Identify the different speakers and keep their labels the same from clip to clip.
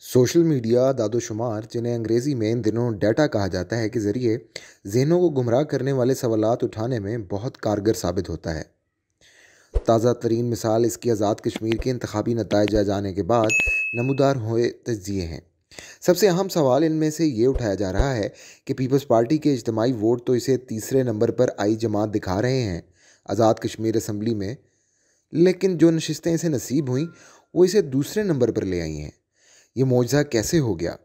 Speaker 1: Social media दादोशुमार, जिन्हें अंग्रेज़ी में इन दिनों डाटा कहा जाता है, के ज़रिए ज़हनों को गुमराह करने वाले सवालात उठाने में बहुत कारगर साबित होता है। ताज़ा तरीन मिसाल इसकी आज़ाद कश्मीर के इंतखाबी नताइज आ जाने के बाद नमूदार हुए तज्ज़िये हैं। सबसे अहम सवाल इनमें से ये उठाया जा रहा है कि पीपल्स पार्टी के इज्तिमाई वोट तो इसे तीसरे नंबर पर आई जमात दिखा रहे हैं आज़ाद कश्मीर असम्बली में, लेकिन जो नशिस्तें इसे नसीब हुईं वो इसे दूसरे नंबर पर ले आई हैं। ये मौजज़ा कैसे हो गया?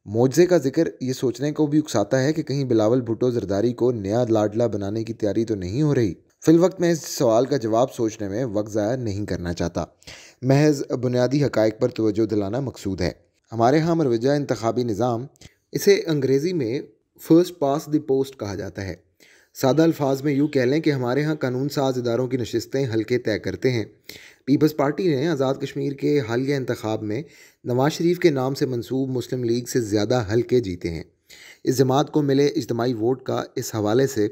Speaker 1: मुआवजे का जिक्र ये सोचने को भी उकसाता है कि कहीं बिलावल भुट्टो जरदारी को नया लाडला बनाने की तैयारी तो नहीं हो रही। फिलवक्त मैं इस सवाल का जवाब सोचने में वक्त ज़ाया नहीं करना चाहता। महज बुनियादी हकायक पर तवज्जो दिलाना मकसूद है। हमारे यहाँ मरवजा इंतखाबी निज़ाम, इसे अंग्रेज़ी में फ़र्स्ट पास द पोस्ट कहा जाता है। सादा अल्फाज में यूँ कह लें कि हमारे यहाँ कानून साज इदारों की नशिस्तें हल्के तय करते हैं। पीपल्स पार्टी ने आज़ाद कश्मीर के हालिया इंतखाब में नवाज शरीफ के नाम से मंसूब मुस्लिम लीग से ज़्यादा हल्के जीते हैं। इस जमात को मिले इज्तिमाई वोट का इस हवाले से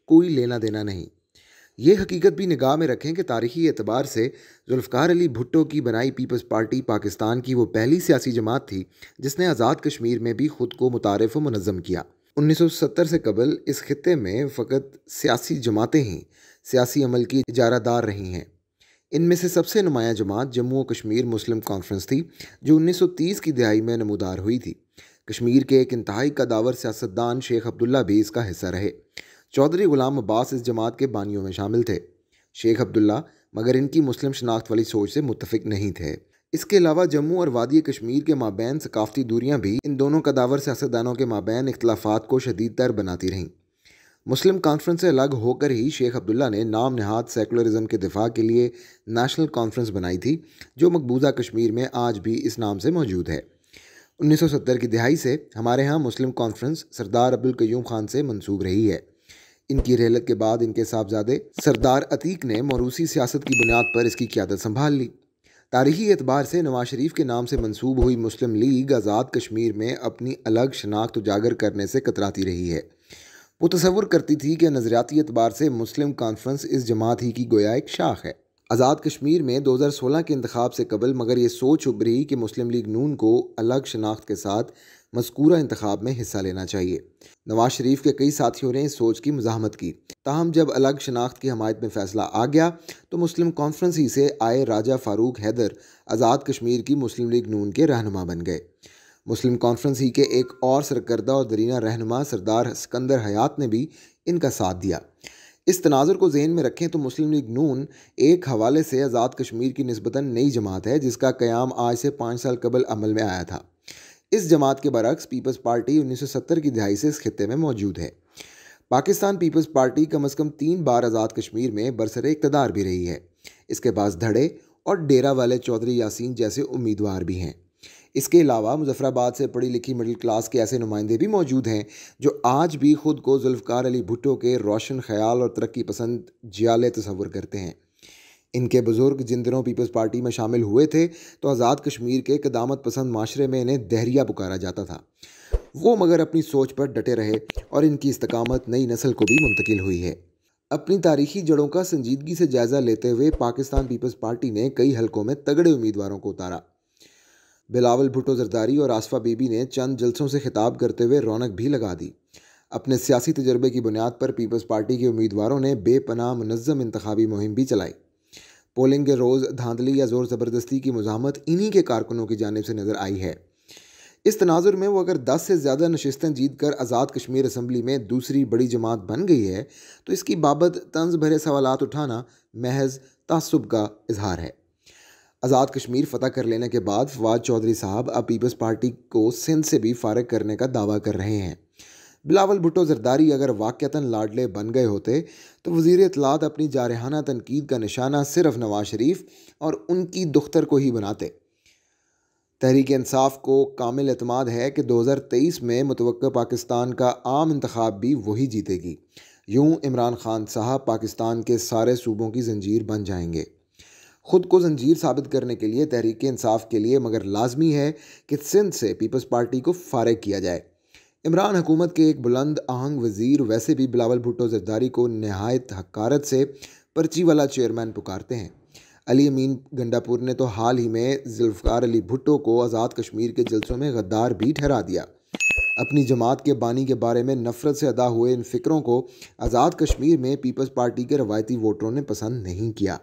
Speaker 1: कोई लेना देना नहीं। ये हकीकत भी निगाह में रखें कि तारीखी एतबार से जुल्फ़कार अली भुट्टो की बनाई पीपल्स पार्टी पाकिस्तान की वो पहली सियासी जमात थी जिसने आज़ाद कश्मीर में भी ख़ुद को मुतारिफ़ व मुनज़्ज़म किया। 1970 से कबल इस खित्ते में फ़कत सियासी जमातें ही सियासी अमल की इजारादार रही हैं। इनमें से सबसे नुमाया जमात जम्मू और कश्मीर मुस्लिम कॉन्फ्रेंस थी, जो 1930 की दिहाई में नमूदार हुई थी। कश्मीर के एक इंतहाई कदावर सियासतदान शेख अब्दुल्ला भी इसका हिस्सा रहे। चौधरी गुलाम अब्बास इस जमात के बानियों में शामिल थे। शेख अब्दुल्ला मगर इनकी मुस्लिम शनाख्त वाली सोच से मुत्तफिक नहीं थे। इसके अलावा जम्मू और वादी कश्मीर के माबैन सकाफती दूरियां भी इन दोनों कदावर सियासतदानों के माबैन इख्तलाफात को शदीद तर बनाती रहीं। मुस्लिम कॉन्फ्रेंस से अलग होकर ही शेख अब्दुल्ला ने नाम नहाद सेकुलरिज्म के दिफा के लिए नेशनल कॉन्फ्रेंस बनाई थी, जो मकबूजा कश्मीर में आज भी इस नाम से मौजूद है। 1970 की दिहाई से हमारे यहाँ मुस्लिम कॉन्फ्रेंस सरदार अब्दुल कयूम खान से मंसूब रही है। इनकी रहलत के बाद इनके साहबजादे सरदार अतीक ने मौरूसी सियासत की बुनियाद पर इसकी क़यादत संभाल ली। तारीखी एतबार से नवाज शरीफ के नाम से मंसूब हुई मुस्लिम लीग आज़ाद कश्मीर में अपनी अलग शनाख्त उजागर करने से कतराती रही है। वो तसव्वुर करती थी कि नज़रियाती एतबार से मुस्लिम कॉन्फ्रेंस इस जमात ही की गोया एक शाख है। आज़ाद कश्मीर में 2016 के इंतखाब से कबल मगर ये सोच उभरी कि मुस्लिम लीग नून को अलग शनाख्त के साथ मज़कूरा इंतखाब में हिस्सा लेना चाहिए। नवाज शरीफ के कई साथियों ने इस सोच की मुज़ाहमत की। ताहम जब अलग शनाख्त की हमायत में फ़ैसला आ गया तो मुस्लिम कॉन्फ्रेंस ही से आए राजा फ़ारूक हैदर आज़ाद कश्मीर की मुस्लिम लीग नून के रहनुमा बन गए। मुस्लिम कॉन्फ्रेंस ही के एक और सरकर्दा और दरीना रहनुमा सरदार सिकंदर हयात ने भी इनका साथ दिया। इस तनाज़ुर को ज़हन में रखें तो मुस्लिम लीग नून एक हवाले से आज़ाद कश्मीर की निस्बतन नई जमात है, जिसका क़याम आज से 5 साल कबल अमल में आया था। इस जमात के बरक्स पीपल्स पार्टी 1970 की दिहाई से इस खित्ते में मौजूद है। पाकिस्तान पीपल्स पार्टी कम अज़ कम 3 बार आज़ाद कश्मीर में बरसरे इक़्तिदार भी रही है। इसके पास धड़े और डेरा वाले चौधरी यासीन जैसे उम्मीदवार भी हैं। इसके अलावा मुजफ्फराबाद से पढ़ी लिखी मिडिल क्लास के ऐसे नुमाइंदे भी मौजूद हैं जो आज भी ख़ुद को जुल्फ़कार अली भुट्टो के रोशन ख्याल और तरक्की पसंद जियाले तस्वुर करते हैं। इनके बुज़ुर्ग जिन दिनों पीपल्स पार्टी में शामिल हुए थे तो आज़ाद कश्मीर के क़दामत पसंद माशरे में इन्हें दहरिया पुकारा जाता था। वो मगर अपनी सोच पर डटे रहे और इनकी इस्तकामत नई नस्ल को भी मुंतकिल हुई है। अपनी तारीखी जड़ों का संजीदगी से जायज़ा लेते हुए पाकिस्तान पीपल्स पार्टी ने कई हलकों में तगड़े उम्मीदवारों को उतारा। बिलावल भुट्टो जरदारी और आसफा बीबी ने चंद जलसों से खिताब करते हुए रौनक भी लगा दी। अपने सियासी तजर्बे की बुनियाद पर पीपल्स पार्टी के उम्मीदवारों ने बेपनाह मुनज़्ज़म इंतखाबी मुहिम भी चलाई। पोलिंग के रोज़ धांधली या ज़ोर ज़बरदस्ती की मुज़ाहमत इन्हीं के कारकुनों की जानिब से नज़र आई है। इस तनाजुर में वो अगर 10 से ज़्यादा नशिस्तें जीत कर आज़ाद कश्मीर असम्बली में दूसरी बड़ी जमात बन गई है तो इसकी बाबत तंज़ भरे सवालात उठाना महज तासुब का इजहार है। आज़ाद कश्मीर फ़तह कर लेने के बाद फवाद चौधरी साहब अब पीपल्स पार्टी को सिंध से भी फ़ारिग करने का दावा कर रहे हैं। बिलावल भुट्टो जरदारी अगर वाक़यातन लाडले बन गए होते तो वज़ीर इत्तलात अपनी जारहाना तनकीद का निशाना सिर्फ नवाज शरीफ और उनकी दुख्तर को ही बनाते। तहरीक इंसाफ को कामिल एतमाद है कि 2023 में मुतवक्का पाकिस्तान का आम इंतखाब भी वही जीतेगी। यूँ इमरान खान साहब पाकिस्तान के सारे सूबों की जंजीर बन जाएंगे। ख़ुद को जंजीर साबित करने के लिए तहरीक इंसाफ के लिए मगर लाजमी है कि सिंध से पीपल्स पार्टी को फ़ारिग किया जाए। इमरान हुकूमत के एक बुलंद आहंग वज़ीर वैसे भी बिलावल भुट्टो जरदारी को नहायत हकारत से पर्ची वाला चेयरमैन पुकारते हैं। अली अमीन गंडापुर ने तो हाल ही में जुल्फ़िकार अली भुट्टो को आज़ाद कश्मीर के जलसों में गद्दार भी ठहरा दिया। अपनी जमात के बानी के बारे में नफरत से अदा हुए इन फ़िक्रों को आज़ाद कश्मीर में पीपल्स पार्टी के रवायती वोटरों ने पसंद नहीं किया।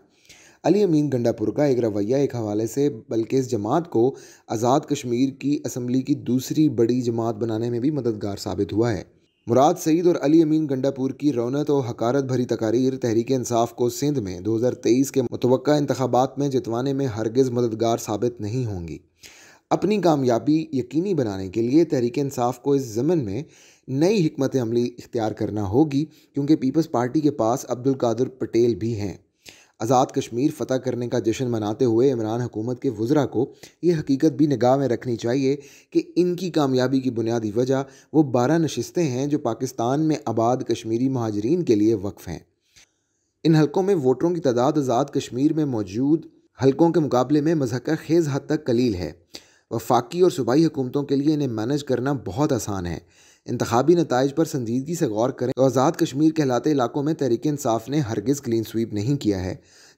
Speaker 1: अली अमीन गंडापुर का एक रवैया एक हवाले से बल्कि इस जमात को आज़ाद कश्मीर की असम्बली की दूसरी बड़ी जमात बनाने में भी मददगार साबित हुआ है। मुराद सईद और अली अमीन गंडापुर की रौनक और हकारत भरी तकारीर तहरीक इंसाफ को सिंध में 2023 के मुतवक्का इंतखाबात में जितवाने में हरगिज़ मददगार साबित नहीं होंगी। अपनी कामयाबी यकीनी बनाने के लिए तहरीक इंसाफ को इस ज़मन में नई हिकमत अमली इख्तियार करना होगी, क्योंकि पीपल्स पार्टी के पास अब्दुल कादिर पटेल भी हैं। आज़ाद कश्मीर फ़तह करने का जश्न मनाते हुए इमरान हुकूमत के वज़रा को ये हकीकत भी निगाह में रखनी चाहिए कि इनकी कामयाबी की बुनियादी वजह वो 12 नशिस्तें हैं जो पाकिस्तान में आबाद कश्मीरी महाजरीन के लिए वक्फ़ हैं। इन हलकों में वोटरों की तादाद आज़ाद कश्मीर में मौजूद हलकों के मुकाबले में मज़हक़ ख़ेज़ हद तक कलील है। वफाकी और सूबाई हुकूमतों के लिए इन्हें मैनेज करना बहुत आसान है। इंतखाबी नताइज पर संजीदगी से गौर करें तो आज़ाद कश्मीर कहलाते इलाकों में तहरीक इंसाफ ने हरगिज़ क्लीन स्वीप नहीं किया है।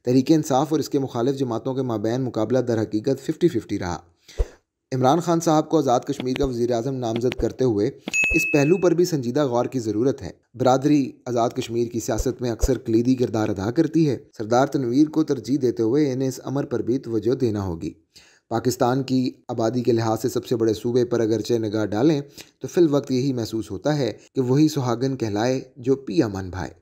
Speaker 1: तहरीक इंसाफ और इसके मुखालिफ जमातों के माबैन मुकाबला दर हकीकत 50-50 रहा। इमरान खान साहब को आज़ाद कश्मीर का वज़ीर आज़म नामज़द करते हुए इस पहलू पर भी संजीदा गौर की ज़रूरत है। बरादरी आज़ाद कश्मीर की सियासत में अक्सर कलीदी किरदार अदा करती है। सरदार तनवीर को तरजीह देते हुए इन्हें इस अमर पर भी तवज्जो देना होगी। पाकिस्तान की आबादी के लिहाज से सबसे बड़े सूबे पर अगरचे निगाह डालें तो फिल वक्त यही महसूस होता है कि वही सुहागन कहलाए जो पिया मन भाए।